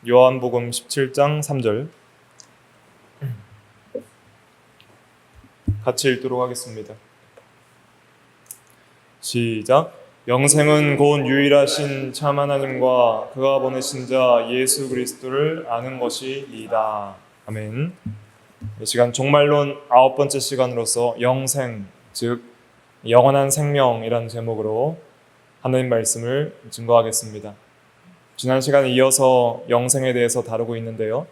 요한복음 17장 3절 같이 읽도록 하겠습니다. 시작. 영생은 곧 유일하신 참 하나님과 그가 보내신 자 예수 그리스도를 아는 것이이다. 아멘. 이 시간 종말론 9번째 시간으로서 영생, 즉 영원한 생명이라는 제목으로 하나님 말씀을 증거하겠습니다. 지난 시간에 이어서 영생에 대해서 다루고 있는데요.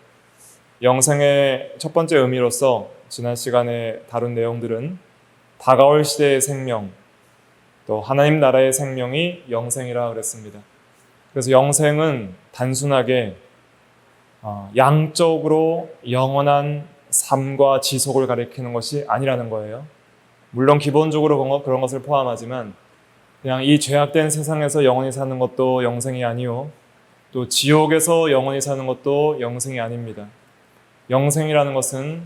영생의 첫 번째 의미로서 지난 시간에 다룬 내용들은 다가올 시대의 생명, 또 하나님 나라의 생명이 영생이라 그랬습니다. 그래서 영생은 단순하게 양적으로 영원한 삶과 지속을 가리키는 것이 아니라는 거예요. 물론 기본적으로 그런 것을 포함하지만 그냥 이 죄악된 세상에서 영원히 사는 것도 영생이 아니요, 또 지옥에서 영원히 사는 것도 영생이 아닙니다. 영생이라는 것은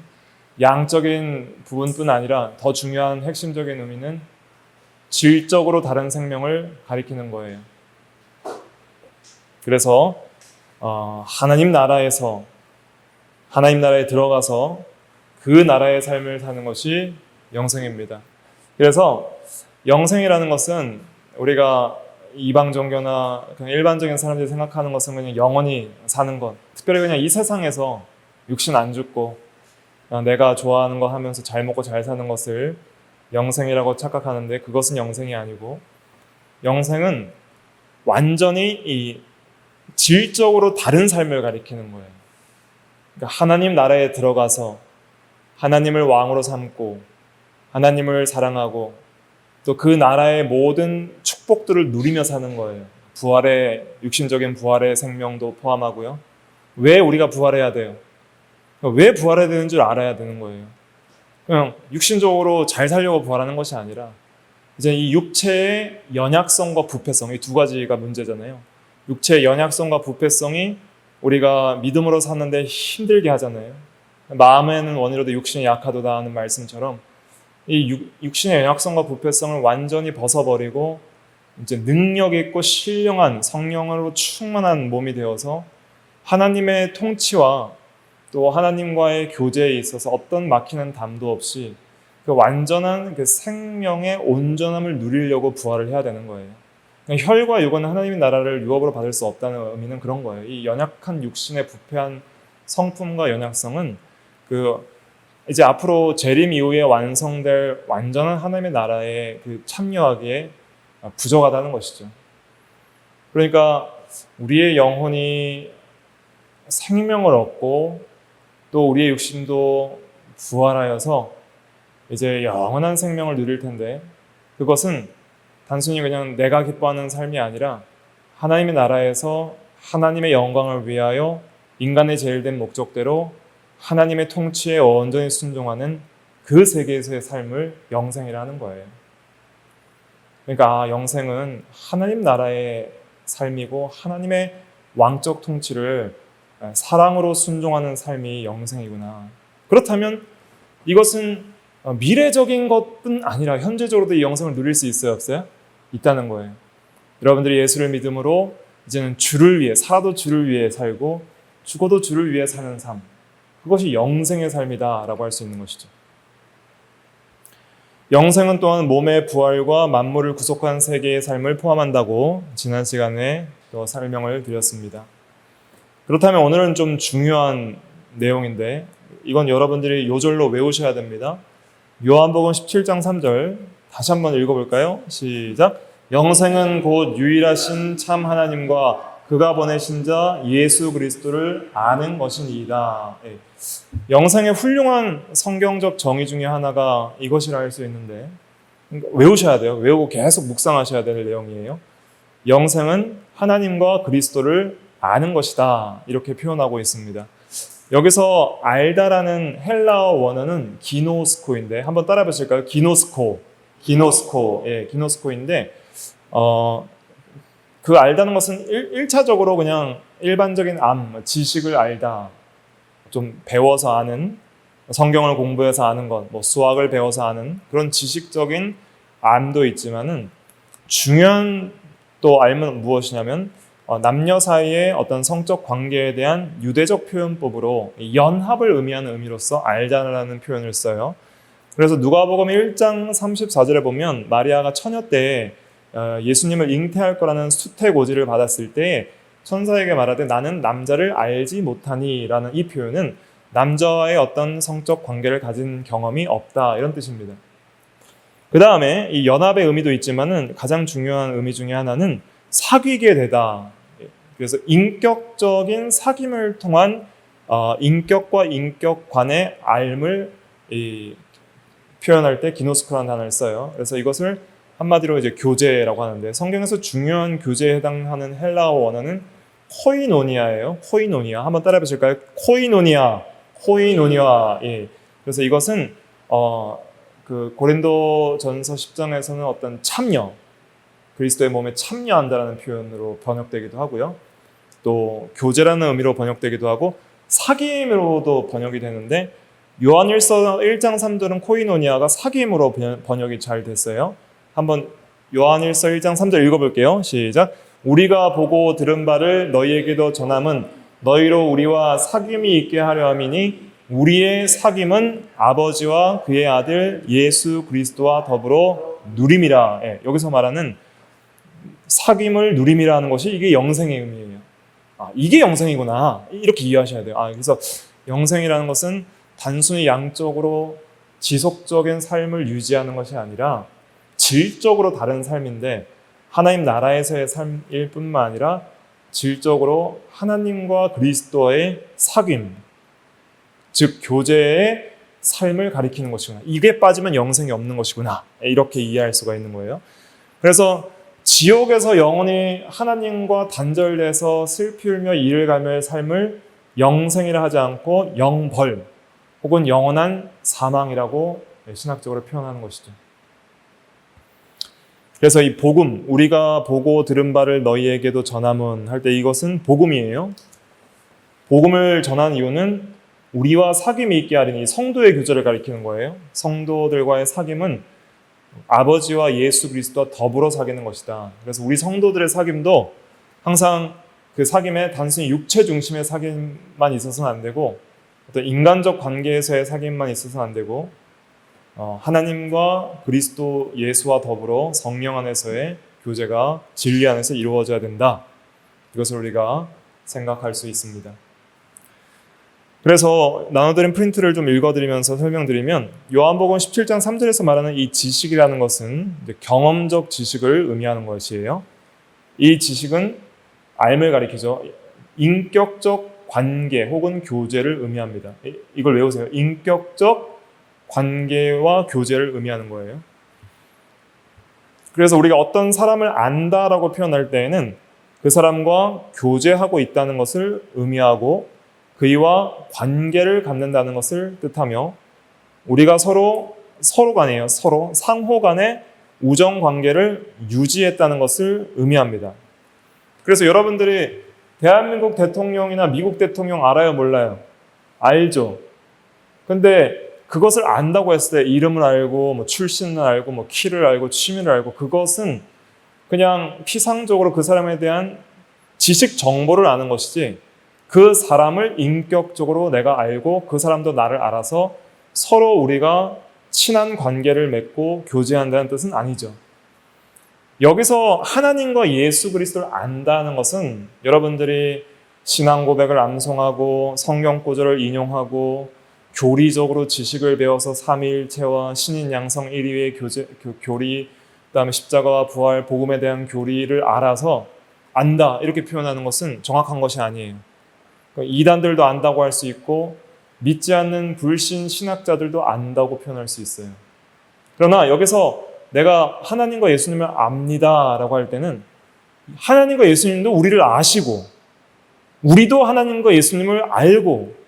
양적인 부분뿐 아니라 더 중요한 핵심적인 의미는 질적으로 다른 생명을 가리키는 거예요. 그래서 하나님 나라에 들어가서 그 나라의 삶을 사는 것이 영생입니다. 그래서 영생이라는 것은 우리가 이방 종교나 그냥 일반적인 사람들이 생각하는 것은 그냥 영원히 사는 것, 특별히 그냥 이 세상에서 육신 안 죽고 내가 좋아하는 거 하면서 잘 먹고 잘 사는 것을 영생이라고 착각하는데, 그것은 영생이 아니고 영생은 완전히 이 질적으로 다른 삶을 가리키는 거예요. 그러니까 하나님 나라에 들어가서 하나님을 왕으로 삼고 하나님을 사랑하고 또 그 나라의 모든 축복들을 누리며 사는 거예요. 육신적인 부활의 생명도 포함하고요. 왜 우리가 부활해야 돼요? 왜 부활해야 되는 줄 알아야 되는 거예요. 그냥 육신적으로 잘 살려고 부활하는 것이 아니라 이제 이 육체의 연약성과 부패성, 이 두 가지가 문제잖아요. 육체의 연약성과 부패성이 우리가 믿음으로 사는데 힘들게 하잖아요. 마음에는 원이로도 육신이 약하도다 하는 말씀처럼 이 육신의 연약성과 부패성을 완전히 벗어버리고 이제 능력 있고 신령한 성령으로 충만한 몸이 되어서 하나님의 통치와 또 하나님과의 교제에 있어서 어떤 막히는 담도 없이 그 완전한 그 생명의 온전함을 누리려고 부활을 해야 되는 거예요. 혈과 육은 하나님의 나라를 유업으로 받을 수 없다는 의미는 그런 거예요. 이 연약한 육신의 부패한 성품과 연약성은 이제 앞으로 재림 이후에 완성될 완전한 하나님의 나라에 참여하기에 부족하다는 것이죠. 그러니까 우리의 영혼이 생명을 얻고 또 우리의 육신도 부활하여서 이제 영원한 생명을 누릴 텐데, 그것은 단순히 그냥 내가 기뻐하는 삶이 아니라 하나님의 나라에서 하나님의 영광을 위하여 인간의 제일된 목적대로 하나님의 통치에 온전히 순종하는 그 세계에서의 삶을 영생이라 하는 거예요. 그러니까 영생은 하나님 나라의 삶이고 하나님의 왕적 통치를 사랑으로 순종하는 삶이 영생이구나. 그렇다면 이것은 미래적인 것뿐 아니라 현재적으로도 이 영생을 누릴 수 있어요, 없어요? 있다는 거예요. 여러분들이 예수를 믿음으로 이제는 살아도 주를 위해 살고 죽어도 주를 위해 사는 삶, 그것이 영생의 삶이다라고 할 수 있는 것이죠. 영생은 또한 몸의 부활과 만물을 구속한 세계의 삶을 포함한다고 지난 시간에 또 설명을 드렸습니다. 그렇다면 오늘은 좀 중요한 내용인데 이건 여러분들이 요절로 외우셔야 됩니다. 요한복음 17장 3절 다시 한번 읽어볼까요? 시작. 영생은 곧 유일하신 참 하나님과 그가 보내신 자 예수 그리스도를 아는 것이니이다. 영생의 훌륭한 성경적 정의 중에 하나가 이것이라 할 수 있는데 외우셔야 돼요. 외우고 계속 묵상하셔야 될 내용이에요. 영생은 하나님과 그리스도를 아는 것이다, 이렇게 표현하고 있습니다. 여기서 알다라는 헬라어 원어는 기노스코인데 한번 따라 보실까요? 기노스코인데 그 알다는 것은 1차적으로 그냥 일반적인 지식을 알다, 좀 배워서 아는, 성경을 공부해서 아는 것, 수학을 배워서 아는 그런 지식적인 암도 있지만은 중요한 또 알면 무엇이냐면 남녀 사이의 어떤 성적 관계에 대한 유대적 표현법으로 연합을 의미하는 의미로서 알자라는 표현을 써요. 그래서 누가복음 1장 34절에 보면 마리아가 처녀 때 예수님을 잉태할 거라는 수태고지를 받았을 때 천사에게 말하되 나는 남자를 알지 못하니 라는 이 표현은 남자와의 어떤 성적 관계를 가진 경험이 없다 이런 뜻입니다. 그 다음에 이 연합의 의미도 있지만은 가장 중요한 의미 중에 하나는 사귀게 되다. 그래서 인격적인 사귐을 통한 인격과 인격 간의 알을 표현할 때 기노스코라는 단어를 써요. 그래서 이것을 한마디로 이제 교제라고 하는데 성경에서 중요한 교제에 해당하는 헬라어 원어는 코이노니아예요. 코이노니아. 한번 따라해 보실까요? 코이노니아. 코이노니아. 예. 그래서 이것은 그 고린도전서 10장에서는 어떤 참여, 그리스도의 몸에 참여한다라는 표현으로 번역되기도 하고요. 또 교제라는 의미로 번역되기도 하고 사귐으로도 번역이 되는데 요한일서 1장 3절은 코이노니아가 사귐으로 번역이 잘 됐어요. 한번 요한일서 1장 3절 읽어볼게요. 시작. 우리가 보고 들은 바를 너희에게도 전함은 너희로 우리와 사귐이 있게 하려 함이니 우리의 사귐은 아버지와 그의 아들 예수 그리스도와 더불어 누림이라. 예, 여기서 말하는 사귐을 누림이라 하는 것이 이게 영생의 의미예요. 이게 영생이구나. 이렇게 이해하셔야 돼요. 그래서 영생이라는 것은 단순히 양적으로 지속적인 삶을 유지하는 것이 아니라 질적으로 다른 삶인데 하나님 나라에서의 삶일 뿐만 아니라 질적으로 하나님과 그리스도의 사귐, 즉 교제의 삶을 가리키는 것이구나. 이게 빠지면 영생이 없는 것이구나. 이렇게 이해할 수가 있는 거예요. 그래서 지옥에서 영원히 하나님과 단절돼서 슬피 울며 이를 갈멸 삶을 영생이라 하지 않고 영벌 혹은 영원한 사망이라고 신학적으로 표현하는 것이죠. 그래서 이 복음, 우리가 보고 들은 바를 너희에게도 전함은 할 때 이것은 복음이에요. 복음을 전한 이유는 우리와 사귐이 있게 하리니 성도의 교제를 가리키는 거예요. 성도들과의 사귐은 아버지와 예수 그리스도와 더불어 사귀는 것이다. 그래서 우리 성도들의 사귐도 항상 그 사귐에 단순히 육체 중심의 사귐만 있어서는 안 되고 어떤 인간적 관계에서의 사귐만 있어서는 안 되고 하나님과 그리스도 예수와 더불어 성령 안에서의 교제가 진리 안에서 이루어져야 된다. 이것을 우리가 생각할 수 있습니다. 그래서 나눠드린 프린트를 좀 읽어드리면서 설명드리면 요한복음 17장 3절에서 말하는 이 지식이라는 것은 경험적 지식을 의미하는 것이에요. 이 지식은 알을 가리키죠. 인격적 관계 혹은 교제를 의미합니다. 이걸 외우세요. 인격적 관계와 교제를 의미하는 거예요. 그래서 우리가 어떤 사람을 안다라고 표현할 때에는 그 사람과 교제하고 있다는 것을 의미하고 그이와 관계를 갖는다는 것을 뜻하며 우리가 서로 간에요. 서로 상호 간의 우정 관계를 유지했다는 것을 의미합니다. 그래서 여러분들이 대한민국 대통령이나 미국 대통령 알아요? 몰라요? 알죠. 근데 그것을 안다고 했을 때 이름을 알고 뭐 출신을 알고 뭐 키를 알고 취미를 알고 그것은 그냥 피상적으로 그 사람에 대한 지식 정보를 아는 것이지 그 사람을 인격적으로 내가 알고 그 사람도 나를 알아서 서로 우리가 친한 관계를 맺고 교제한다는 뜻은 아니죠. 여기서 하나님과 예수 그리스도를 안다는 것은 여러분들이 신앙 고백을 암송하고 성경 구절을 인용하고 교리적으로 지식을 배워서 삼위일체와 신인 양성 1위의 교리, 그다음에 십자가와 부활, 복음에 대한 교리를 알아서 안다 이렇게 표현하는 것은 정확한 것이 아니에요. 이단들도 안다고 할 수 있고 믿지 않는 불신 신학자들도 안다고 표현할 수 있어요. 그러나 여기서 내가 하나님과 예수님을 압니다 라고 할 때는 하나님과 예수님도 우리를 아시고 우리도 하나님과 예수님을 알고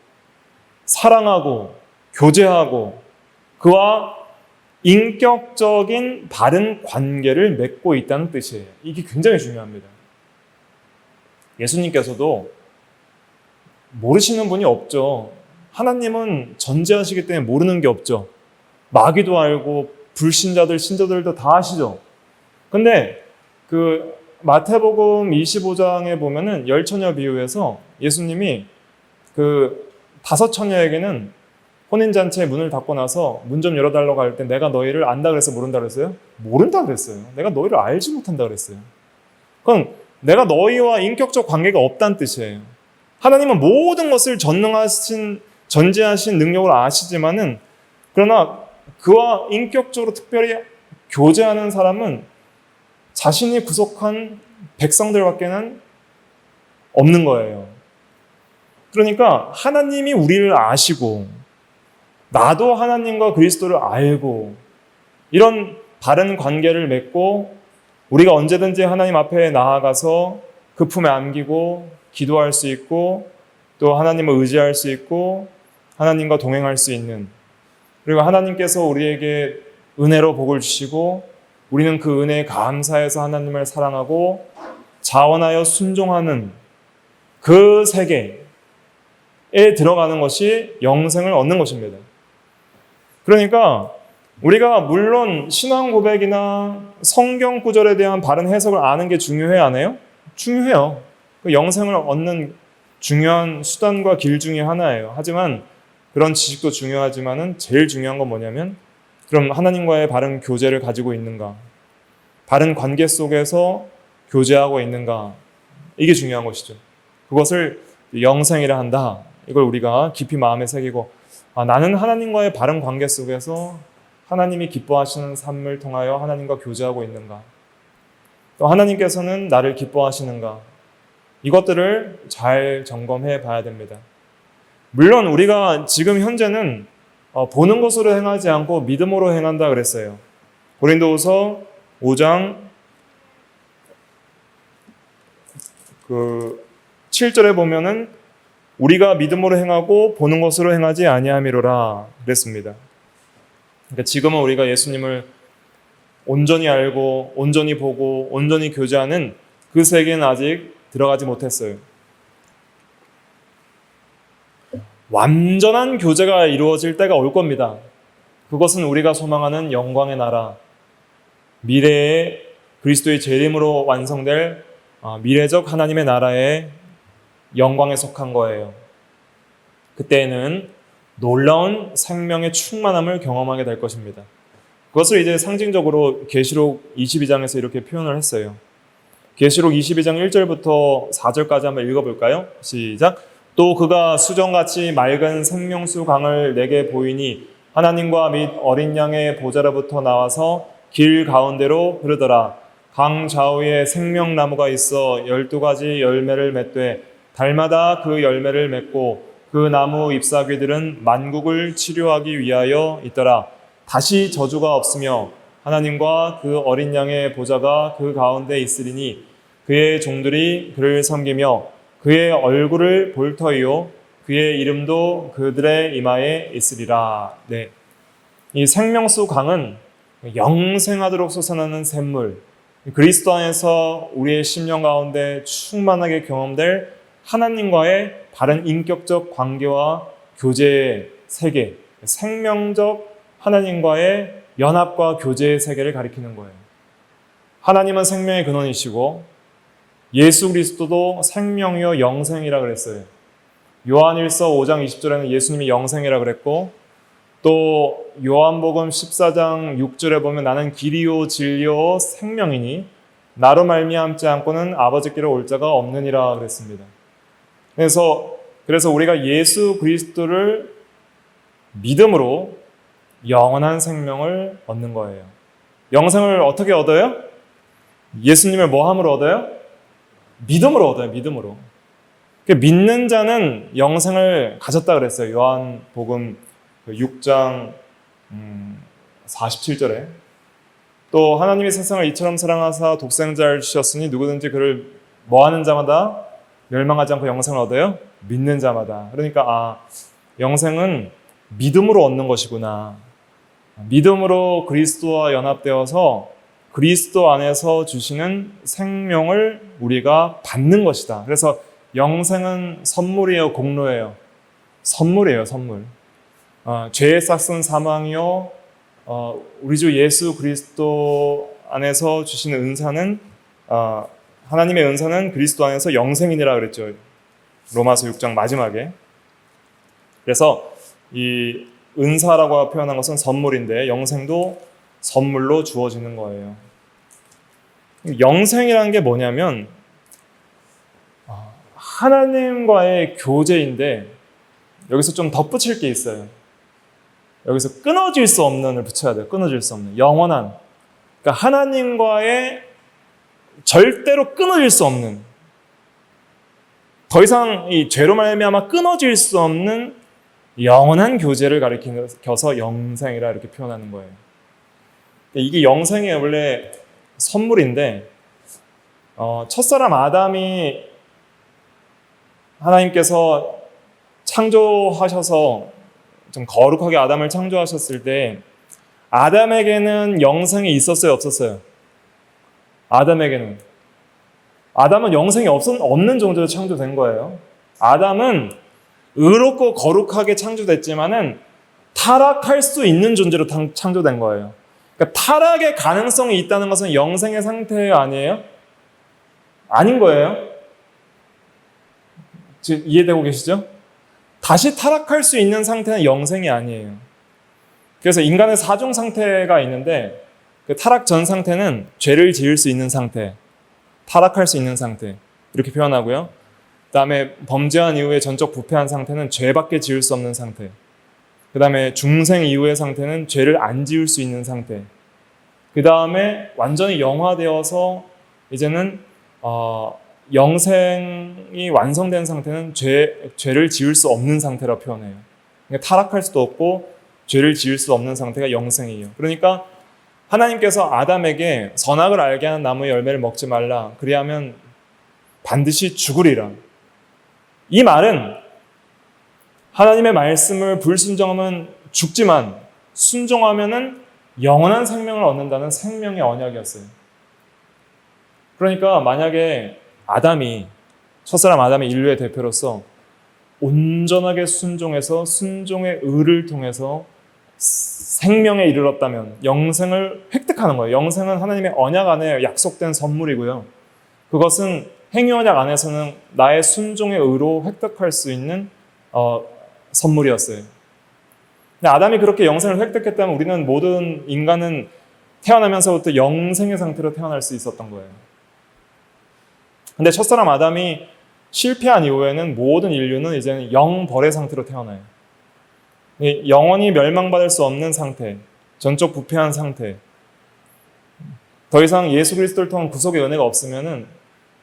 사랑하고 교제하고 그와 인격적인 바른 관계를 맺고 있다는 뜻이에요. 이게 굉장히 중요합니다. 예수님께서도 모르시는 분이 없죠. 하나님은 전지하시기 때문에 모르는 게 없죠. 마귀도 알고 불신자들, 신자들도 다 아시죠. 근데 그 마태복음 25장에 보면은 열처녀 비유에서 예수님이 그 5처녀에게는 혼인잔치에 문을 닫고 나서 문 좀 열어달라고 할 때 내가 너희를 안다 그래서 모른다 그랬어요? 모른다 그랬어요. 내가 너희를 알지 못한다 그랬어요. 그건 내가 너희와 인격적 관계가 없다는 뜻이에요. 하나님은 모든 것을 전지하신 능력을 아시지만은 그러나 그와 인격적으로 특별히 교제하는 사람은 자신이 구속한 백성들밖에는 없는 거예요. 그러니까 하나님이 우리를 아시고 나도 하나님과 그리스도를 알고 이런 바른 관계를 맺고 우리가 언제든지 하나님 앞에 나아가서 그 품에 안기고 기도할 수 있고 또 하나님을 의지할 수 있고 하나님과 동행할 수 있는, 그리고 하나님께서 우리에게 은혜로 복을 주시고 우리는 그 은혜에 감사해서 하나님을 사랑하고 자원하여 순종하는 그 세계에 들어가는 것이 영생을 얻는 것입니다. 그러니까 우리가 물론 신앙 고백이나 성경 구절에 대한 바른 해석을 아는 게 중요해, 안 해요? 중요해요. 그 영생을 얻는 중요한 수단과 길 중에 하나예요. 하지만 그런 지식도 중요하지만은 제일 중요한 건 뭐냐면 그럼 하나님과의 바른 교제를 가지고 있는가? 바른 관계 속에서 교제하고 있는가? 이게 중요한 것이죠. 그것을 영생이라 한다. 이걸 우리가 깊이 마음에 새기고 나는 하나님과의 바른 관계 속에서 하나님이 기뻐하시는 삶을 통하여 하나님과 교제하고 있는가? 또 하나님께서는 나를 기뻐하시는가? 이것들을 잘 점검해 봐야 됩니다. 물론 우리가 지금 현재는 보는 것으로 행하지 않고 믿음으로 행한다 그랬어요. 고린도후서 5장 7절에 보면은 우리가 믿음으로 행하고 보는 것으로 행하지 아니함이로라 그랬습니다. 그러니까 지금은 우리가 예수님을 온전히 알고 온전히 보고 온전히 교제하는 그 세계는 아직 들어가지 못했어요. 완전한 교제가 이루어질 때가 올 겁니다. 그것은 우리가 소망하는 영광의 나라, 미래의 그리스도의 재림으로 완성될 미래적 하나님의 나라의 영광에 속한 거예요. 그때는 놀라운 생명의 충만함을 경험하게 될 것입니다. 그것을 이제 상징적으로 계시록 22장에서 이렇게 표현을 했어요. 계시록 22장 1절부터 4절까지 한번 읽어볼까요? 시작. 또 그가 수정같이 맑은 생명수 강을 내게 보이니 하나님과 및 어린 양의 보좌로부터 나와서 길 가운데로 흐르더라. 강 좌우에 생명나무가 있어 12가지 열매를 맺되 달마다 그 열매를 맺고 그 나무 잎사귀들은 만국을 치료하기 위하여 있더라. 다시 저주가 없으며 하나님과 그 어린 양의 보좌가 그 가운데 있으리니 그의 종들이 그를 섬기며 그의 얼굴을 볼 터이요 그의 이름도 그들의 이마에 있으리라. 네, 이 생명수 강은 영생하도록 솟아나는 샘물, 그리스도 안에서 우리의 심령 가운데 충만하게 경험될 하나님과의 바른 인격적 관계와 교제의 세계, 생명적 하나님과의 연합과 교제의 세계를 가리키는 거예요. 하나님은 생명의 근원이시고 예수 그리스도도 생명이요 영생이라 그랬어요. 요한일서 5장 20절에는 예수님이 영생이라 그랬고 또 요한복음 14장 6절에 보면 나는 길이요 진리요 생명이니 나로 말미암지 않고는 아버지께로 올 자가 없느니라 그랬습니다. 그래서 우리가 예수 그리스도를 믿음으로 영원한 생명을 얻는 거예요. 영생을 어떻게 얻어요? 예수님을 뭐 함으로 얻어요? 믿음으로 얻어요. 믿음으로. 믿는 자는 영생을 가졌다 그랬어요. 요한복음 6장 47절에 또 하나님이 세상을 이처럼 사랑하사 독생자를 주셨으니 누구든지 그를 뭐하는 자마다 멸망하지 않고 영생을 얻어요? 믿는 자마다. 그러니까 영생은 믿음으로 얻는 것이구나. 믿음으로 그리스도와 연합되어서 그리스도 안에서 주시는 생명을 우리가 받는 것이다. 그래서 영생은 선물이에요, 공로예요? 선물이에요, 선물. 죄의 싹은 사망이요, 우리 주 예수 그리스도 안에서 주시는 은사는 하나님의 은사는 그리스도 안에서 영생이니라 그랬죠. 로마서 6장 마지막에. 그래서 이 은사라고 표현한 것은 선물인데 영생도 선물로 주어지는 거예요. 영생이라는 게 뭐냐면 하나님과의 교제인데 여기서 좀 덧붙일 게 있어요. 여기서 끊어질 수 없는을 붙여야 돼요. 끊어질 수 없는. 영원한. 그러니까 하나님과의 절대로 끊어질 수 없는, 더 이상 이 죄로 말미암아 끊어질 수 없는 영원한 교제를 가리켜서 영생이라 이렇게 표현하는 거예요. 이게 영생의 원래 선물인데 첫사람 아담이 하나님께서 창조하셔서 좀 거룩하게 아담을 창조하셨을 때 아담에게는 영생이 있었어요, 없었어요? 아담은 영생이 없는 정도로 창조된 거예요. 아담은 의롭고 거룩하게 창조됐지만은 타락할 수 있는 존재로 창조된 거예요. 그러니까 타락의 가능성이 있다는 것은 영생의 상태 아니에요? 아닌 거예요. 지금 이해되고 계시죠? 다시 타락할 수 있는 상태는 영생이 아니에요. 그래서 인간의 사종 상태가 있는데 그 타락 전 상태는 죄를 지을 수 있는 상태, 타락할 수 있는 상태 이렇게 표현하고요. 그 다음에 범죄한 이후에 전적 부패한 상태는 죄밖에 지을 수 없는 상태, 그 다음에 중생 이후의 상태는 죄를 안 지을 수 있는 상태, 그 다음에 완전히 영화되어서 이제는 영생이 완성된 상태는 죄를 지을 수 없는 상태라 표현해요. 그러니까 타락할 수도 없고 죄를 지을 수 없는 상태가 영생이에요. 그러니까 하나님께서 아담에게 선악을 알게 하는 나무의 열매를 먹지 말라, 그리하면 반드시 죽으리라. 이 말은 하나님의 말씀을 불순종하면 죽지만 순종하면은 영원한 생명을 얻는다는 생명의 언약이었어요. 그러니까 만약에 첫사람 아담이 인류의 대표로서 온전하게 순종해서 순종의 의를 통해서 생명에 이르렀다면 영생을 획득하는 거예요. 영생은 하나님의 언약 안에 약속된 선물이고요. 그것은 행위 언약 안에서는 나의 순종의 의로 획득할 수 있는 선물이었어요. 근데 아담이 그렇게 영생을 획득했다면 우리는 모든 인간은 태어나면서부터 영생의 상태로 태어날 수 있었던 거예요. 근데 첫사람 아담이 실패한 이후에는 모든 인류는 이제는 영벌의 상태로 태어나요. 영원히 멸망받을 수 없는 상태, 전적 부패한 상태, 더 이상 예수 그리스도를 통한 구속의 은혜가 없으면은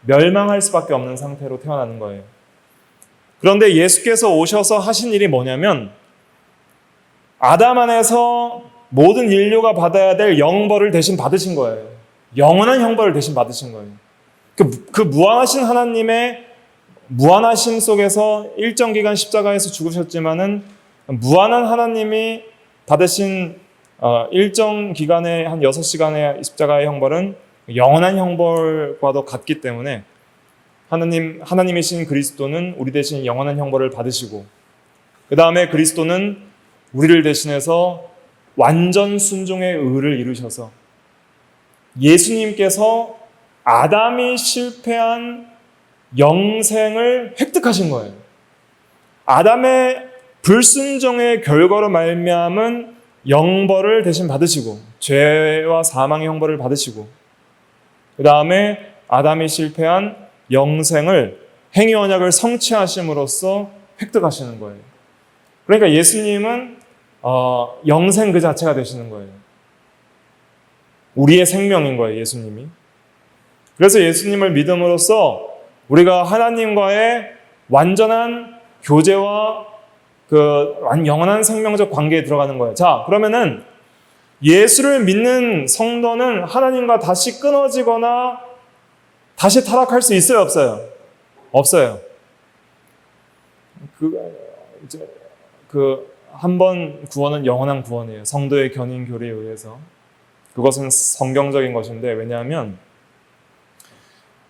멸망할 수밖에 없는 상태로 태어나는 거예요. 그런데 예수께서 오셔서 하신 일이 뭐냐면 아담 안에서 모든 인류가 받아야 될 영벌을 대신 받으신 거예요. 영원한 형벌을 대신 받으신 거예요. 그 무한하신 하나님의 무한하심 속에서 일정 기간 십자가에서 죽으셨지만은 무한한 하나님이 받으신 일정 기간의 한 6시간의 십자가의 형벌은 영원한 형벌과도 같기 때문에 하나님이신 그리스도는 우리 대신 영원한 형벌을 받으시고, 그 다음에 그리스도는 우리를 대신해서 완전 순종의 의를 이루셔서 예수님께서 아담이 실패한 영생을 획득하신 거예요. 아담의 불순종의 결과로 말미암은 영벌을 대신 받으시고 죄와 사망의 형벌을 받으시고, 그 다음에 아담이 실패한 영생을 행위 언약을 성취하심으로써 획득하시는 거예요. 그러니까 예수님은 영생 그 자체가 되시는 거예요. 우리의 생명인 거예요, 예수님이. 그래서 예수님을 믿음으로써 우리가 하나님과의 완전한 교제와 그 영원한 생명적 관계에 들어가는 거예요. 자, 그러면은 예수를 믿는 성도는 하나님과 다시 끊어지거나 다시 타락할 수 있어요, 없어요? 없어요. 한 번 구원은 영원한 구원이에요. 성도의 견인 교리에 의해서. 그것은 성경적인 것인데, 왜냐하면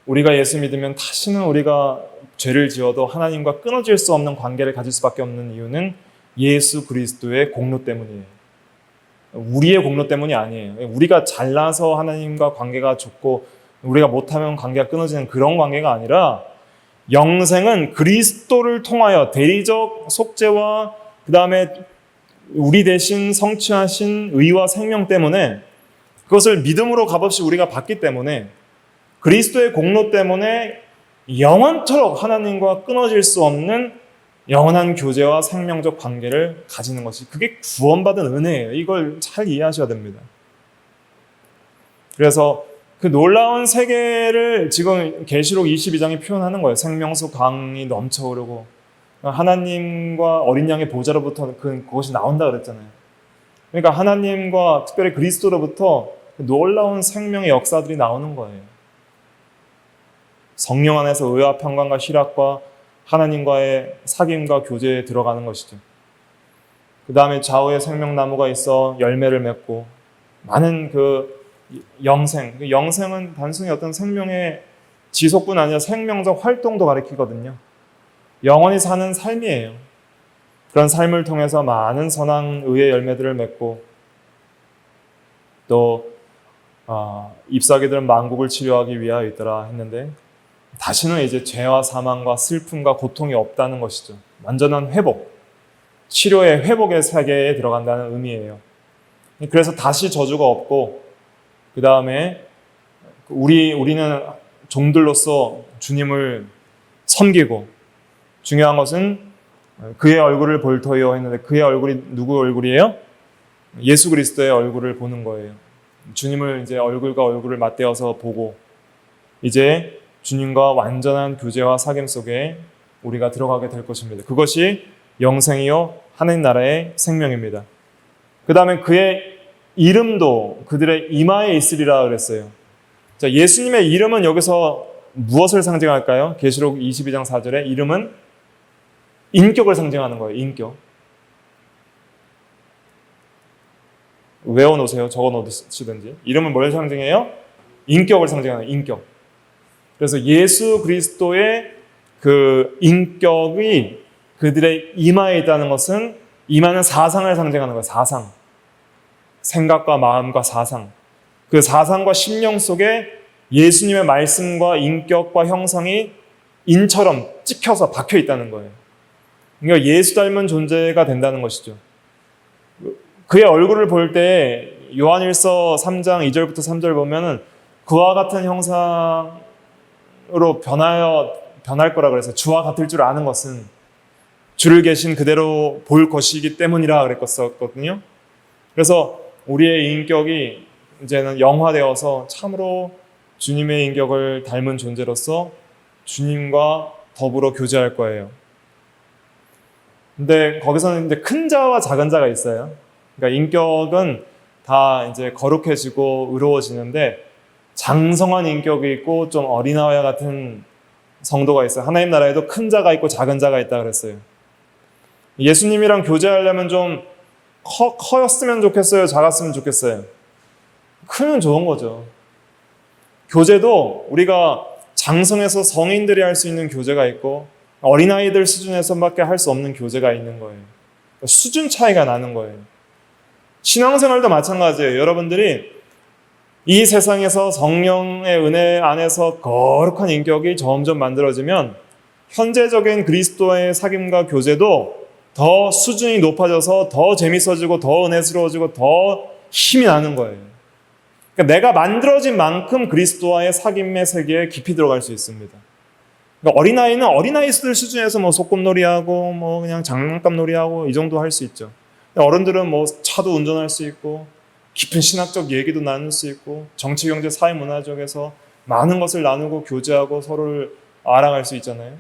우리가 예수 믿으면 다시는 우리가 죄를 지어도 하나님과 끊어질 수 없는 관계를 가질 수밖에 없는 이유는 예수 그리스도의 공로 때문이에요. 우리의 공로 때문이 아니에요. 우리가 잘나서 하나님과 관계가 좋고 우리가 못하면 관계가 끊어지는 그런 관계가 아니라 영생은 그리스도를 통하여 대리적 속죄와 그 다음에 우리 대신 성취하신 의와 생명 때문에 그것을 믿음으로 값없이 우리가 받기 때문에 그리스도의 공로 때문에 영원토록 하나님과 끊어질 수 없는 영원한 교제와 생명적 관계를 가지는 것이 그게 구원받은 은혜예요. 이걸 잘 이해하셔야 됩니다. 그래서 그 놀라운 세계를 지금 계시록 22장이 표현하는 거예요. 생명수 강이 넘쳐오르고 하나님과 어린 양의 보좌로부터 그것이 나온다 그랬잖아요. 그러니까 하나님과 특별히 그리스도로부터 그 놀라운 생명의 역사들이 나오는 거예요. 성령 안에서 의와 평강과 희락과 하나님과의 사귐과 교제에 들어가는 것이죠. 그 다음에 좌우에 생명나무가 있어 열매를 맺고 많은 그 영생은 단순히 어떤 생명의 지속뿐 아니라 생명적 활동도 가리키거든요. 영원히 사는 삶이에요. 그런 삶을 통해서 많은 선한 의의 열매들을 맺고 또 잎사귀들은 만국을 치료하기 위하여 있더라 했는데 다시는 이제 죄와 사망과 슬픔과 고통이 없다는 것이죠. 완전한 회복, 치료의 회복의 세계에 들어간다는 의미예요. 그래서 다시 저주가 없고 그 다음에 우리는 종들로서 주님을 섬기고 중요한 것은 그의 얼굴을 볼 터이요 했는데 그의 얼굴이 누구 얼굴이에요? 예수 그리스도의 얼굴을 보는 거예요. 주님을 이제 얼굴과 얼굴을 맞대어서 보고 이제 주님과 완전한 교제와 사귐 속에 우리가 들어가게 될 것입니다. 그것이 영생이요 하나님 나라의 생명입니다. 그 다음에 그의 이름도 그들의 이마에 있으리라 그랬어요. 자, 예수님의 이름은 여기서 무엇을 상징할까요? 계시록 22장 4절에 이름은 인격을 상징하는 거예요. 인격. 외워놓으세요. 적어놓으시든지. 이름은 뭘 상징해요? 인격을 상징하는 인격. 그래서 예수 그리스도의 그 인격이 그들의 이마에 있다는 것은 이마는 사상을 상징하는 거예요. 사상. 생각과 마음과 사상. 그 사상과 심령 속에 예수님의 말씀과 인격과 형상이 인처럼 찍혀서 박혀 있다는 거예요. 그러니까 예수 닮은 존재가 된다는 것이죠. 그의 얼굴을 볼 때 요한일서 3장 2절부터 3절 보면은 그와 같은 형상으로 변할 거라 그래서 주와 같을 줄 아는 것은 주를 계신 그대로 볼 것이기 때문이라 그랬었거든요. 그래서 우리의 인격이 이제는 영화되어서 참으로 주님의 인격을 닮은 존재로서 주님과 더불어 교제할 거예요. 근데 거기서는 이제 큰 자와 작은 자가 있어요. 그러니까 인격은 다 이제 거룩해지고 의로워지는데 장성한 인격이 있고 좀 어린아이와 같은 성도가 있어요. 하나님 나라에도 큰 자가 있고 작은 자가 있다 그랬어요. 예수님이랑 교제하려면 좀 커였으면 좋겠어요? 작았으면 좋겠어요? 크면 좋은 거죠. 교제도 우리가 장성해서 성인들이 할 수 있는 교제가 있고 어린아이들 수준에서밖에 할 수 없는 교제가 있는 거예요. 수준 차이가 나는 거예요. 신앙생활도 마찬가지예요. 여러분들이 이 세상에서 성령의 은혜 안에서 거룩한 인격이 점점 만들어지면 현재적인 그리스도의 사귐과 교제도 더 수준이 높아져서 더 재밌어지고 더 은혜스러워지고 더 힘이 나는 거예요. 그러니까 내가 만들어진 만큼 그리스도와의 사귐의 세계에 깊이 들어갈 수 있습니다. 그러니까 어린아이는 어린아이들 수준에서 뭐 소꿉놀이하고 뭐 그냥 장난감놀이하고 이 정도 할 수 있죠. 어른들은 뭐 차도 운전할 수 있고 깊은 신학적 얘기도 나눌 수 있고 정치, 경제, 사회, 문화적에서 많은 것을 나누고 교제하고 서로를 알아갈 수 있잖아요.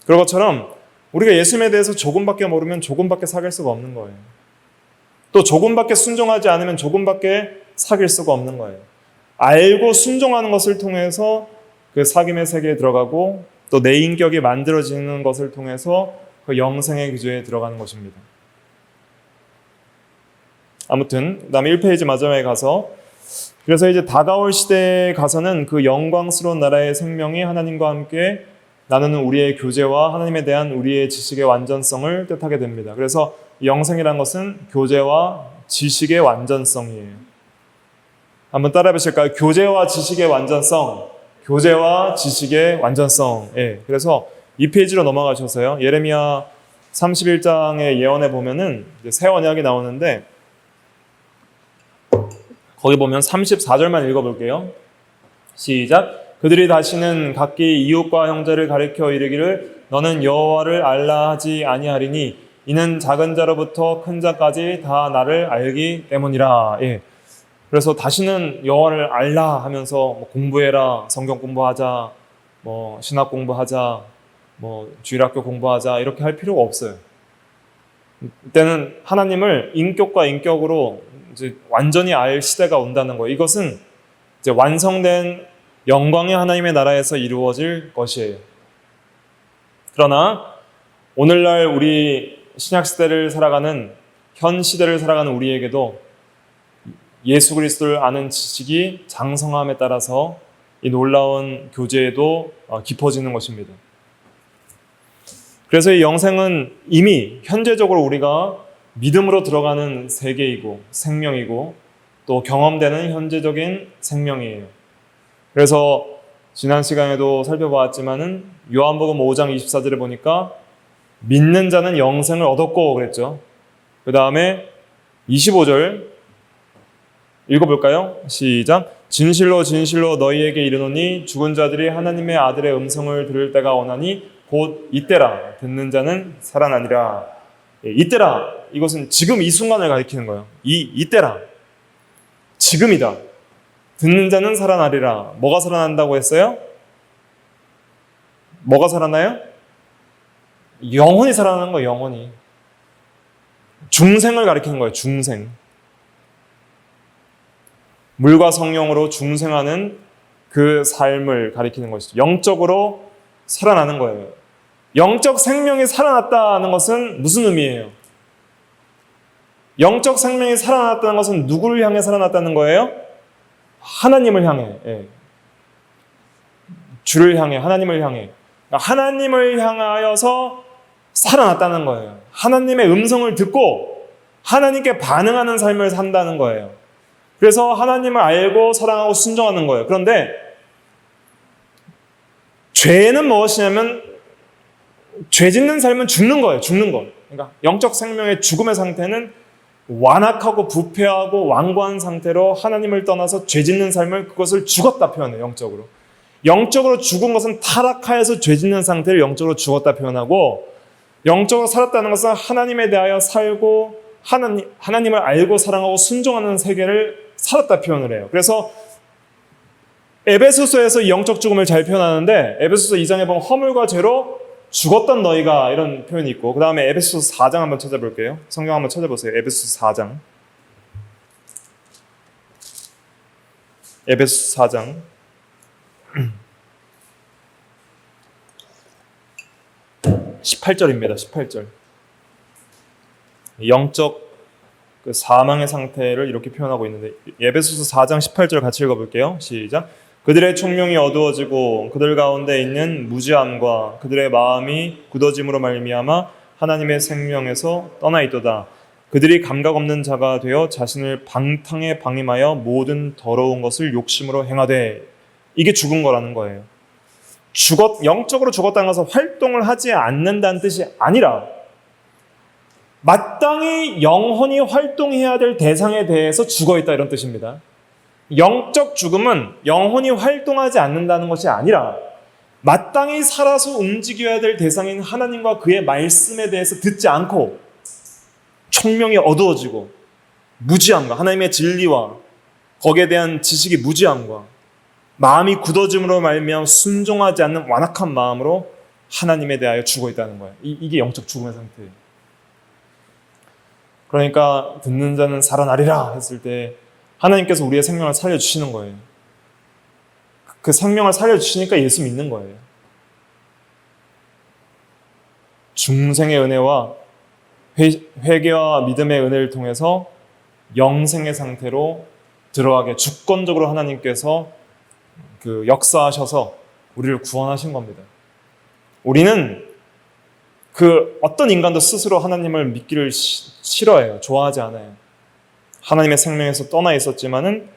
그런 것처럼 우리가 예수님에 대해서 조금밖에 모르면 조금밖에 사귈 수가 없는 거예요. 또 조금밖에 순종하지 않으면 조금밖에 사귈 수가 없는 거예요. 알고 순종하는 것을 통해서 그 사귐의 세계에 들어가고 또 내 인격이 만들어지는 것을 통해서 그 영생의 교제에 들어가는 것입니다. 아무튼 그 다음에 1페이지 마지막에 가서 그래서 이제 다가올 시대에 가서는 그 영광스러운 나라의 생명이 하나님과 함께 나누는 우리의 교제와 하나님에 대한 우리의 지식의 완전성을 뜻하게 됩니다. 그래서 영생이라는 것은 교제와 지식의 완전성이에요. 한번 따라해 보실까요? 교제와 지식의 완전성. 교제와 지식의 완전성. 예. 그래서 이 페이지로 넘어가셔서요. 예레미야 31장의 예언에 보면은 이제 새 언약이 나오는데 거기 보면 34절만 읽어볼게요. 시작. 그들이 다시는 각기 이웃과 형제를 가리켜 이르기를 너는 여호와를 알라 하지 아니하리니 이는 작은 자로부터 큰 자까지 다 나를 알기 때문이라. 예. 그래서 다시는 여호와를 알라 하면서 뭐 공부해라, 성경 공부하자, 뭐 신학 공부하자, 뭐 주일학교 공부하자 이렇게 할 필요가 없어요. 이때는 하나님을 인격과 인격으로 이제 완전히 알 시대가 온다는 거예요. 이것은 이제 완성된 영광의 하나님의 나라에서 이루어질 것이에요. 그러나 오늘날 우리 신약 시대를 살아가는 현 시대를 살아가는 우리에게도 예수 그리스도를 아는 지식이 장성함에 따라서 이 놀라운 교제에도 깊어지는 것입니다. 그래서 이 영생은 이미 현재적으로 우리가 믿음으로 들어가는 세계이고 생명이고 또 경험되는 현재적인 생명이에요. 그래서 지난 시간에도 살펴보았지만은 요한복음 5장 24절에 보니까 믿는 자는 영생을 얻었고 그랬죠. 그 다음에 25절 읽어볼까요? 시작. 진실로 진실로 너희에게 이르노니 죽은 자들이 하나님의 아들의 음성을 들을 때가 오나니 곧 이때라. 듣는 자는 살아나니라. 이때라. 이것은 지금 이 순간을 가리키는 거예요. 이때라. 지금이다. 듣는 자는 살아나리라. 뭐가 살아난다고 했어요? 뭐가 살아나요? 영혼이 살아나는 거예요. 영혼이. 중생을 가리키는 거예요. 중생. 물과 성령으로 중생하는 그 삶을 가리키는 것이죠. 영적으로 살아나는 거예요. 영적 생명이 살아났다는 것은 무슨 의미예요? 영적 생명이 살아났다는 것은 누구를 향해 살아났다는 거예요? 하나님을 향해. 예. 주를 향해, 하나님을 향해. 하나님을 향하여서 살아났다는 거예요. 하나님의 음성을 듣고 하나님께 반응하는 삶을 산다는 거예요. 그래서 하나님을 알고 사랑하고 순종하는 거예요. 그런데 죄는 무엇이냐면 죄 짓는 삶은 죽는 거예요. 죽는 거. 그러니까 영적 생명의 죽음의 상태는 완악하고 부패하고 완고한 상태로 하나님을 떠나서 죄 짓는 삶을 그것을 죽었다 표현해요. 영적으로. 영적으로 죽은 것은 타락하여서 죄 짓는 상태를 영적으로 죽었다 표현하고 영적으로 살았다는 것은 하나님에 대하여 살고 하나님을 알고 사랑하고 순종하는 세계를 살았다 표현을 해요. 그래서 에베소서에서 영적 죽음을 잘 표현하는데 에베소서 2장에 보면 허물과 죄로 죽었던 너희가 이런 표현이 있고 그 다음에 에베소서 4장 한번 찾아볼게요. 성경 한번 찾아보세요. 에베소서 4장. 에베소서 4장. 18절입니다. 18절. 영적 그 사망의 상태를 이렇게 표현하고 있는데 에베소서 4장 18절 같이 읽어볼게요. 시작. 그들의 총명이 어두워지고 그들 가운데 있는 무지함과 그들의 마음이 굳어짐으로 말미암아 하나님의 생명에서 떠나 있도다. 그들이 감각 없는 자가 되어 자신을 방탕에 방임하여 모든 더러운 것을 욕심으로 행하되 이게 죽은 거라는 거예요. 영적으로 죽었다는 것은 활동을 하지 않는다는 뜻이 아니라 마땅히 영혼이 활동해야 될 대상에 대해서 죽어있다 이런 뜻입니다. 영적 죽음은 영혼이 활동하지 않는다는 것이 아니라 마땅히 살아서 움직여야 될 대상인 하나님과 그의 말씀에 대해서 듣지 않고 총명이 어두워지고 무지함과 하나님의 진리와 거기에 대한 지식이 무지함과 마음이 굳어짐으로 말미암아 순종하지 않는 완악한 마음으로 하나님에 대하여 죽어있다는 거예요. 이게 영적 죽음의 상태예요. 그러니까 듣는 자는 살아나리라 했을 때 하나님께서 우리의 생명을 살려주시는 거예요. 그 생명을 살려주시니까 예수 믿는 거예요. 중생의 은혜와 회개와 믿음의 은혜를 통해서 영생의 상태로 들어가게 주권적으로 하나님께서 그 역사하셔서 우리를 구원하신 겁니다. 우리는 그 어떤 인간도 스스로 하나님을 믿기를 싫어해요. 좋아하지 않아요. 하나님의 생명에서 떠나 있었지만은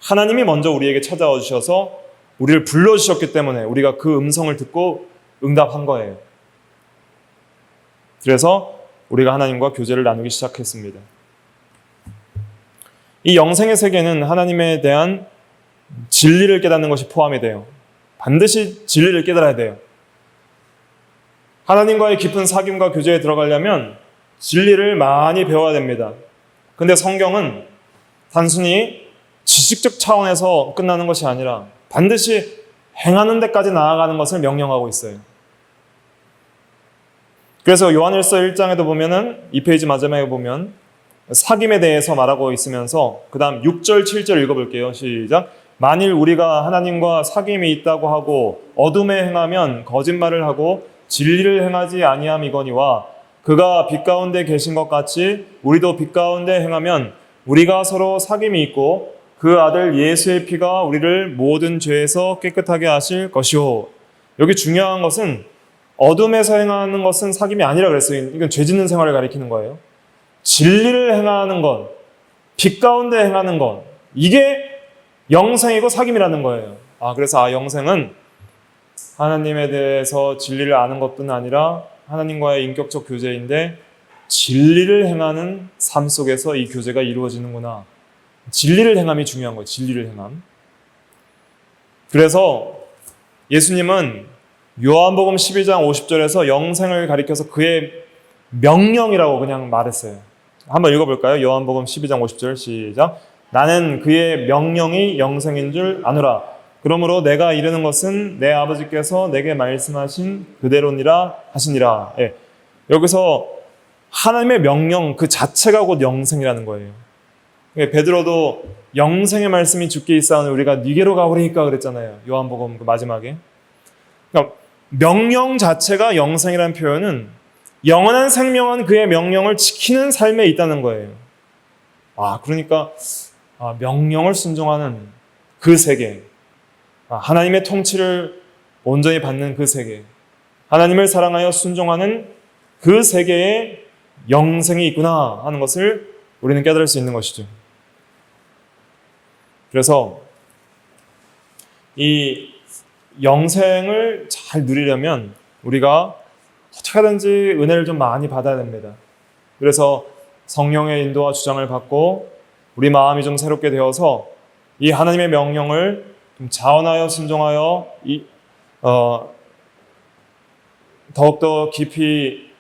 하나님이 먼저 우리에게 찾아와 주셔서 우리를 불러주셨기 때문에 우리가 그 음성을 듣고 응답한 거예요. 그래서 우리가 하나님과 교제를 나누기 시작했습니다. 이 영생의 세계는 하나님에 대한 진리를 깨닫는 것이 포함이 돼요. 반드시 진리를 깨달아야 돼요. 하나님과의 깊은 사귐과 교제에 들어가려면 진리를 많이 배워야 됩니다. 근데 성경은 단순히 지식적 차원에서 끝나는 것이 아니라 반드시 행하는 데까지 나아가는 것을 명령하고 있어요. 그래서 요한일서 1장에도 보면은 2페이지 마지막에 보면 사귐에 대해서 말하고 있으면서 그 다음 6절 7절 읽어볼게요. 시작. 만일 우리가 하나님과 사귐이 있다고 하고 어둠에 행하면 거짓말을 하고 진리를 행하지 아니함이거니와 그가 빛 가운데 계신 것 같이 우리도 빛 가운데 행하면 우리가 서로 사귐이 있고 그 아들 예수의 피가 우리를 모든 죄에서 깨끗하게 하실 것이오. 여기 중요한 것은 어둠에서 행하는 것은 사귐이 아니라 그랬어요. 이건 죄 짓는 생활을 가리키는 거예요. 진리를 행하는 것, 빛 가운데 행하는 것, 이게 영생이고 사귐이라는 거예요. 그래서 영생은 하나님에 대해서 진리를 아는 것뿐 아니라 하나님과의 인격적 교제인데 진리를 행하는 삶 속에서 이 교제가 이루어지는구나. 진리를 행함이 중요한 거예요. 진리를 행함. 그래서 예수님은 요한복음 12장 50절에서 영생을 가리켜서 그의 명령이라고 그냥 말했어요. 한번 읽어볼까요? 요한복음 12장 50절 시작. 나는 그의 명령이 영생인 줄 아노라. 그러므로 내가 이르는 것은 내 아버지께서 내게 말씀하신 그대로니라 하시니라. 예. 여기서 하나님의 명령 그 자체가 곧 영생이라는 거예요. 베드로도 영생의 말씀이 주께 있사오니 우리가 네게로 가오리이까 그랬잖아요. 요한복음 그 마지막에. 그러니까 명령 자체가 영생이라는 표현은 영원한 생명은 그의 명령을 지키는 삶에 있다는 거예요. 그러니까 명령을 순종하는 그 세계, 하나님의 통치를 온전히 받는 그 세계, 하나님을 사랑하여 순종하는 그 세계에 영생이 있구나 하는 것을 우리는 깨달을 수 있는 것이죠. 그래서 이 영생을 잘 누리려면 우리가 어떻게 하든지 은혜를 좀 많이 받아야 됩니다. 그래서 성령의 인도와 주장을 받고 우리 마음이 좀 새롭게 되어서 이 하나님의 명령을 좀 자원하여 순종하여 더욱더 깊이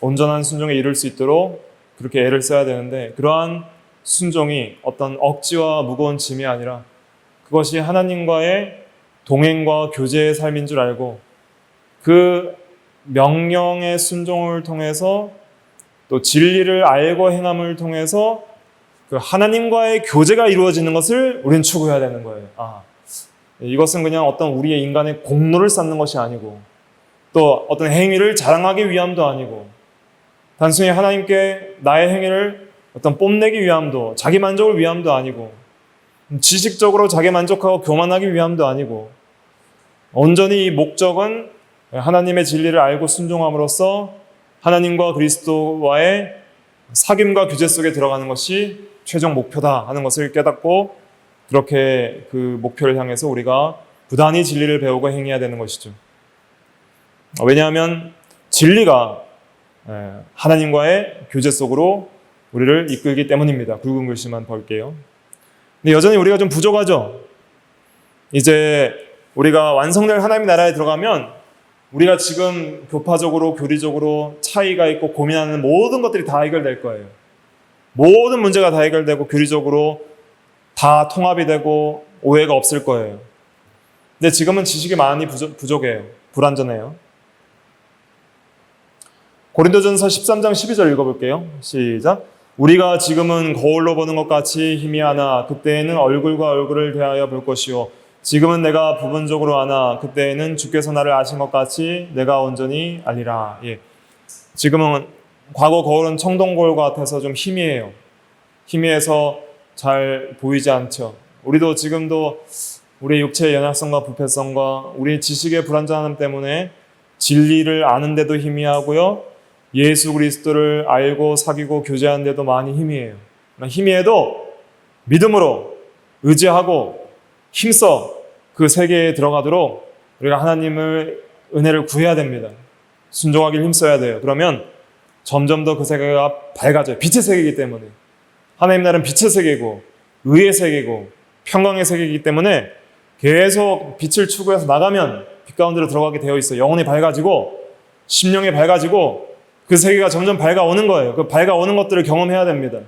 온전한 순종에 이를 수 있도록 그렇게 애를 써야 되는데 그러한 순종이 어떤 억지와 무거운 짐이 아니라 그것이 하나님과의 동행과 교제의 삶인 줄 알고 그 명령의 순종을 통해서 또 진리를 알고 행함을 통해서 그 하나님과의 교제가 이루어지는 것을 우리는 추구해야 되는 거예요. 이것은 그냥 어떤 우리의 인간의 공로를 쌓는 것이 아니고 또 어떤 행위를 자랑하기 위함도 아니고 단순히 하나님께 나의 행위를 어떤 뽐내기 위함도 자기 만족을 위함도 아니고 지식적으로 자기 만족하고 교만하기 위함도 아니고 온전히 이 목적은 하나님의 진리를 알고 순종함으로써 하나님과 그리스도와의 사귐과 교제 속에 들어가는 것이 최종 목표다 하는 것을 깨닫고 그렇게 그 목표를 향해서 우리가 부단히 진리를 배우고 행해야 되는 것이죠. 왜냐하면 진리가 하나님과의 교제 속으로 우리를 이끌기 때문입니다. 굵은 글씨만 볼게요. 근데 여전히 우리가 좀 부족하죠. 이제 우리가 완성될 하나님의 나라에 들어가면 우리가 지금 교파적으로 교리적으로 차이가 있고 고민하는 모든 것들이 다 해결될 거예요. 모든 문제가 다 해결되고 교리적으로 다 통합이 되고 오해가 없을 거예요. 근데 지금은 지식이 많이 부족해요. 불완전해요. 고린도전서 13장 12절 읽어볼게요. 시작. 우리가 지금은 거울로 보는 것 같이 희미하나 그때에는 얼굴과 얼굴을 대하여 볼 것이요 지금은 내가 부분적으로 아나 그때에는 주께서 나를 아신 것 같이 내가 온전히 알리라. 지금은 과거 거울은 청동 거울 같아서 좀 희미해요. 희미해서 잘 보이지 않죠. 우리도 지금도 우리의 육체의 연약성과 부패성과 우리의 지식의 불완전함 때문에 진리를 아는데도 희미하고요. 예수 그리스도를 알고 사귀고 교제하는데도 많이 희미해요. 희미해도 믿음으로 의지하고 힘써 그 세계에 들어가도록 우리가 하나님을 은혜를 구해야 됩니다. 순종하길 힘써야 돼요. 그러면 점점 더 그 세계가 밝아져요. 빛의 세계이기 때문에. 하나님 나라는 빛의 세계고 의의 세계고 평강의 세계이기 때문에 계속 빛을 추구해서 나가면 빛 가운데로 들어가게 되어 있어요. 영혼이 밝아지고 심령이 밝아지고 그 세계가 점점 밝아오는 거예요. 그 밝아오는 것들을 경험해야 됩니다.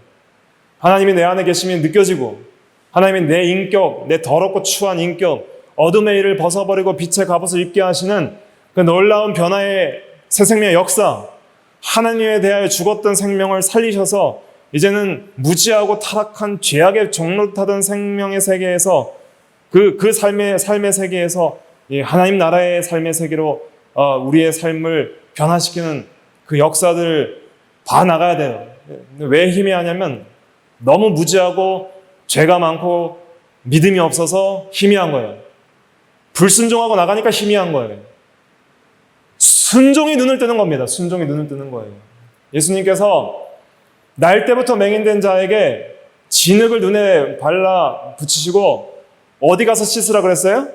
하나님이 내 안에 계심이 느껴지고 하나님이 내 인격, 내 더럽고 추한 인격, 어둠의 일을 벗어버리고 빛의 갑옷을 입게 하시는 그 놀라운 변화의 새 생명의 역사, 하나님에 대하여 죽었던 생명을 살리셔서 이제는 무지하고 타락한 죄악의 종로 타던 생명의 세계에서 그 삶의 세계에서 하나님 나라의 삶의 세계로 우리의 삶을 변화시키는 그 역사들을 봐나가야 돼요. 왜 희미하냐면 너무 무지하고 죄가 많고 믿음이 없어서 희미한 거예요. 불순종하고 나가니까 희미한 거예요. 순종이 눈을 뜨는 겁니다. 순종이 눈을 뜨는 거예요. 예수님께서 날 때부터 맹인된 자에게 진흙을 눈에 발라 붙이시고 어디 가서 씻으라 그랬어요?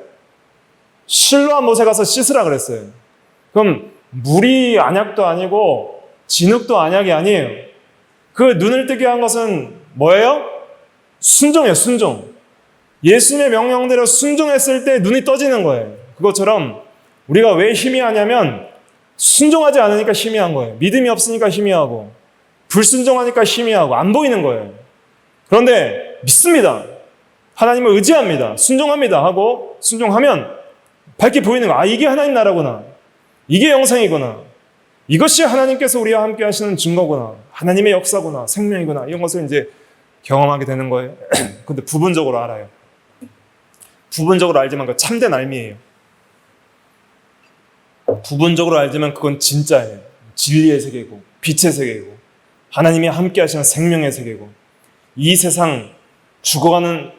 실로암 못에 가서 씻으라 그랬어요. 그럼 물이 안약도 아니고 진흙도 안약이 아니에요. 그 눈을 뜨게 한 것은 뭐예요? 순종이에요. 순종. 예수님의 명령대로 순종했을 때 눈이 떠지는 거예요. 그것처럼 우리가 왜 희미하냐면 순종하지 않으니까 희미한 거예요. 믿음이 없으니까 희미하고 불순종하니까 희미하고 안 보이는 거예요. 그런데 믿습니다. 하나님을 의지합니다. 순종합니다 하고 순종하면 밝게 보이는 거예요. 아, 이게 하나님 나라구나. 이게 영생이구나. 이것이 하나님께서 우리와 함께 하시는 증거구나. 하나님의 역사구나. 생명이구나. 이런 것을 이제 경험하게 되는 거예요. 근데 부분적으로 알아요. 부분적으로 알지만 그 참된 알미예요. 부분적으로 알지만 그건 진짜예요. 진리의 세계고 빛의 세계고 하나님이 함께 하시는 생명의 세계고 이 세상 죽어가는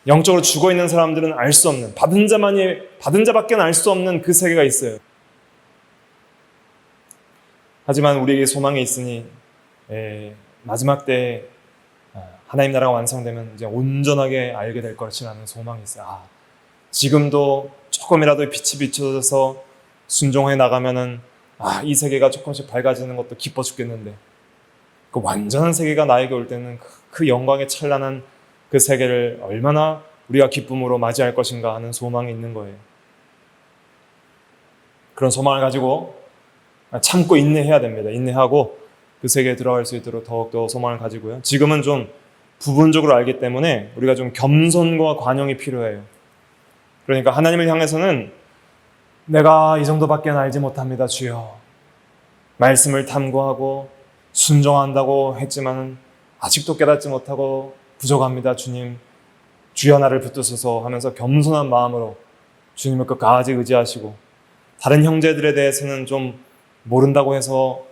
영적으로 죽어있는 사람들은 알 수 없는 받은 자밖에 알 수 없는 그 세계가 있어요. 하지만 우리에게 소망이 있으니 마지막 때에 하나님 나라가 완성되면 이제 온전하게 알게 될 것이라는 소망이 있어요. 지금도 조금이라도 빛이 비춰져서 순종해 나가면은 이 세계가 조금씩 밝아지는 것도 기뻐 죽겠는데 그 완전한 세계가 나에게 올 때는 그 영광의 찬란한 그 세계를 얼마나 우리가 기쁨으로 맞이할 것인가 하는 소망이 있는 거예요. 그런 소망을 가지고 참고 인내해야 됩니다. 인내하고 그 세계에 들어갈 수 있도록 더욱더 소망을 가지고요. 지금은 좀 부분적으로 알기 때문에 우리가 좀 겸손과 관용이 필요해요. 그러니까 하나님을 향해서는 내가 이 정도밖에 알지 못합니다, 주여. 말씀을 탐구하고 순종한다고 했지만 아직도 깨닫지 못하고 부족합니다, 주님. 주여 나를 붙드소서 하면서 겸손한 마음으로 주님을 끝까지 의지하시고 다른 형제들에 대해서는 좀 모른다고 해서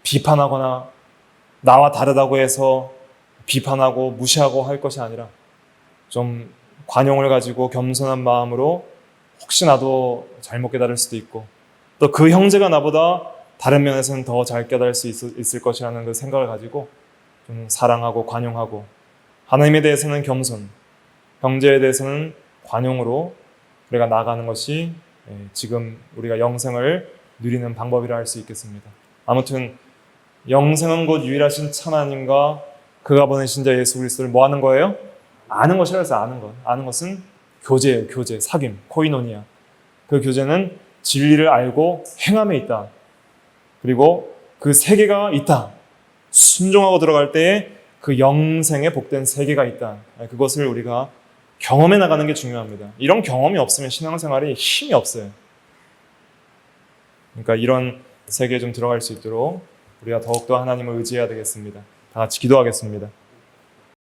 비판하거나 나와 다르다고 해서 비판하고 무시하고 할 것이 아니라 좀 관용을 가지고 겸손한 마음으로 혹시 나도 잘못 깨달을 수도 있고 또 그 형제가 나보다 다른 면에서는 더 잘 깨달을 수 있을 것이라는 그 생각을 가지고 좀 사랑하고 관용하고 하나님에 대해서는 겸손, 형제에 대해서는 관용으로 우리가 나가는 것이 지금 우리가 영생을 누리는 방법이라 할 수 있겠습니다. 아무튼 영생은 곧 유일하신 참 하나님과 그가 보내신 자 예수 그리스도를 뭐 하는 거예요? 아는 것이라고 해서 아는 것. 아는 것은 교제예요. 교제, 사귐, 코이노니아. 그 교제는 진리를 알고 행함에 있다. 그리고 그 세계가 있다. 순종하고 들어갈 때에 그 영생에 복된 세계가 있다. 그것을 우리가 경험해 나가는 게 중요합니다. 이런 경험이 없으면 신앙생활이 힘이 없어요. 그러니까 이런 세계에 좀 들어갈 수 있도록 우리가 더욱더 하나님을 의지해야 되겠습니다. 다 같이 기도하겠습니다.